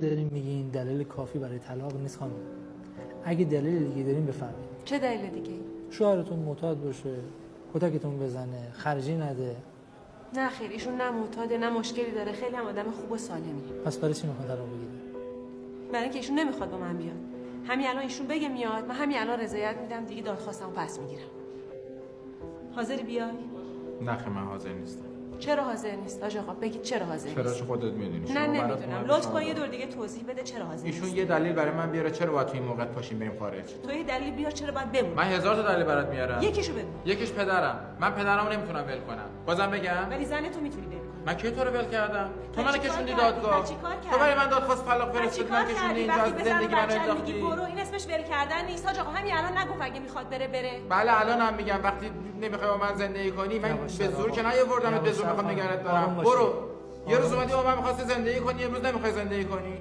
داریم میگین دلیل کافی برای طلاق نیست خانم. اگه دلیل دیگه داریم بفرمایید. چه دلیل دیگه؟ شوهرتون معتاد باشه، کتکتون بزنه، خرجی نده. نه خیر، ایشون نه معتاده نه مشکلی داره، خیلی هم آدم خوب و سالمیه. پس برای چی میخواد طلاق بگیره؟ برای اینکه ایشون نمیخواد با من بیاد. همین الان ایشون بگه میاد، من همین الان رضایت میدم، دیگه دادخواستمو پس میگیرم. حاضری بیای؟ نه خیر من حاضر نیستم. چرا حاضر نیست؟ آقا بگید چرا حاضر نیست؟ چرا خودت میدونی؟ نه نمیدونم. لطف کن یه دور دیگه توضیح بده چرا حاضر نیست. ایشون یه دلیل برای من بیاره چرا باید تو این موقع پاشیم بریم خارج. تو یه دلیل بیار چرا باید بمونی. من 1000 تا دلیل برات میارم. یکیشو بگو. یکیش پدرم. من پدرمو نمیتونم ول کنم. بازم بگم؟ ولی زن تو میتونی ول کنی. من کی تو رو ول کردم؟ تو منو چیکار کشوندی کردی؟ دادگاه. چیکار کردی؟ تو برای من دادخواست طلاق فرستادی، من کشوندی اینجا از زندگی منو انداختی. برو، این اسمش ول کردن نیست. حاج آقا همین الان نگو اگه میخواد بره. بله الانم میگم وقتی نمیخوای با من زندگی کنی، من به زور که نیاوردمت، به زور میخوام نگرت دارم. برو. یه روز اومدی با من می‌خواستی زندگی کنی، امروز نمیخوای زندگی کنی.